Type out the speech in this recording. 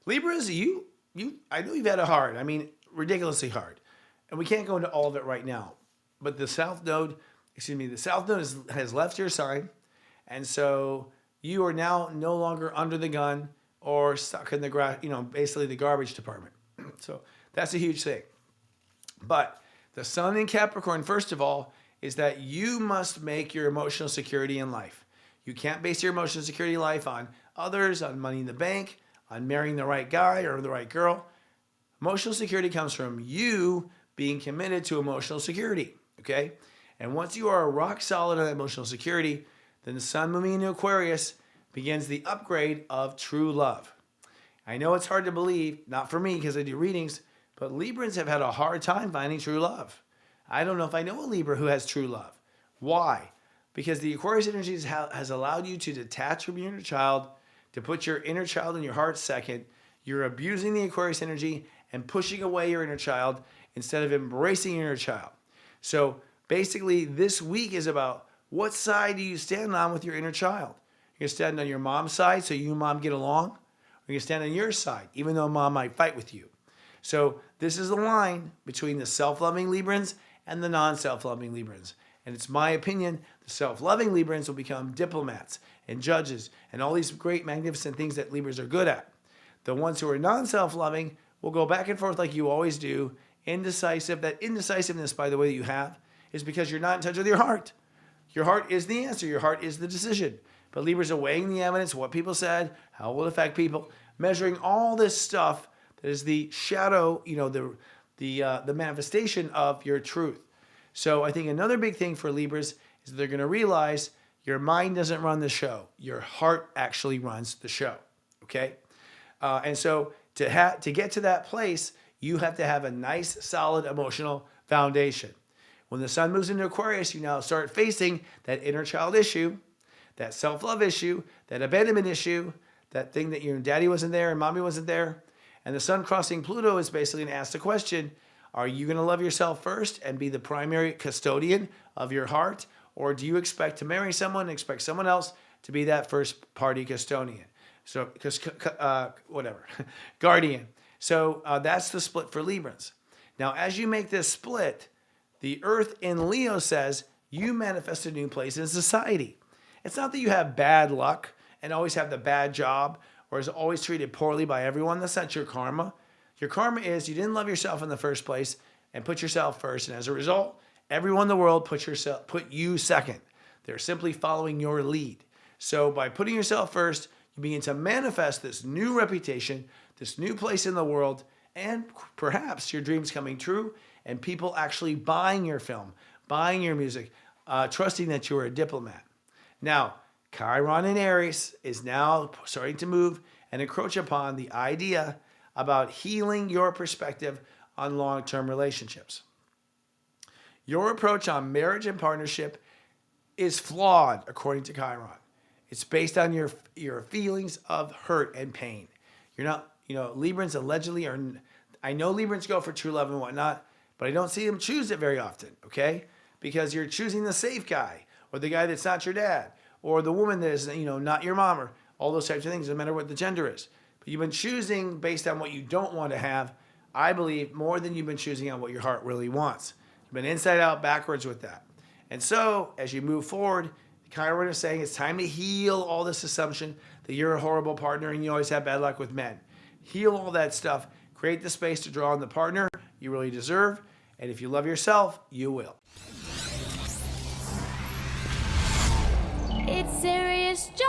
Libras, I know you've had it hard. I mean, ridiculously hard. And we can't go into all of it right now. But the South Node has left your sign. And so you are now no longer under the gun or stuck in the basically the garbage department. So that's a huge thing. But the sun in Capricorn, first of all, is that you must make your emotional security in life. You can't base your emotional security in life on others, on money in the bank, on marrying the right guy or the right girl. Emotional security comes from you being committed to emotional security, okay? And once you are rock solid on emotional security, then the sun moving into Aquarius begins the upgrade of true love. I know it's hard to believe, not for me because I do readings, but Librans have had a hard time finding true love. I don't know if I know a Libra who has true love. Why? Because the Aquarius energy has allowed you to detach from your inner child, to put your inner child in your heart second. You're abusing the Aquarius energy and pushing away your inner child instead of embracing your inner child. So basically, this week is about what side do you stand on with your inner child? You're going to stand on your mom's side so you and mom get along? Or you're going to stand on your side, even though mom might fight with you? So this is the line between the self-loving Librans and the non-self-loving Librans. And it's my opinion, the self-loving Librans will become diplomats and judges and all these great, magnificent things that Libras are good at. The ones who are non-self-loving will go back and forth like you always do, indecisive. That indecisiveness, by the way, that you have is because you're not in touch with your heart. Your heart is the answer. Your heart is the decision. But Libras are weighing the evidence, what people said, how it will affect people, measuring all this stuff that is the shadow, the manifestation of your truth. So I think another big thing for Libras is that they're going to realize your mind doesn't run the show. Your heart actually runs the show, okay? And so to get to that place, you have to have a nice, solid emotional foundation. When the sun moves into Aquarius, you now start facing that inner child issue, that self-love issue, that abandonment issue, that thing that your daddy wasn't there and mommy wasn't there. And the sun crossing Pluto is basically going to ask the question, are you going to love yourself first and be the primary custodian of your heart? Or do you expect to marry someone and expect someone else to be that first party custodian? So, guardian. So that's the split for Librans. Now, as you make this split, the Earth in Leo says you manifest a new place in society. It's not that you have bad luck and always have the bad job or is always treated poorly by everyone. That's not your karma. Your karma is you didn't love yourself in the first place and put yourself first. And as a result, everyone in the world put you second. They're simply following your lead. So by putting yourself first, you begin to manifest this new reputation, this new place in the world, and perhaps your dreams coming true and people actually buying your film, buying your music, trusting that you're a diplomat. Now, Chiron in Aries is now starting to move and encroach upon the idea about healing your perspective on long-term relationships. Your approach on marriage and partnership is flawed, according to Chiron. It's based on your feelings of hurt and pain. You're not, Librans allegedly are, I know Librans go for true love and whatnot, but I don't see them choose it very often, okay? Because you're choosing the safe guy or the guy that's not your dad or the woman that is, not your mom or all those types of things, no matter what the gender is. But you've been choosing based on what you don't want to have, I believe, more than you've been choosing on what your heart really wants. You've been inside out backwards with that. And so as you move forward, Chiron is saying it's time to heal all this assumption that you're a horrible partner and you always have bad luck with men. Heal all that stuff. Create the space to draw on the partner you really deserve. And if you love yourself, you will. It's Sirius Joy.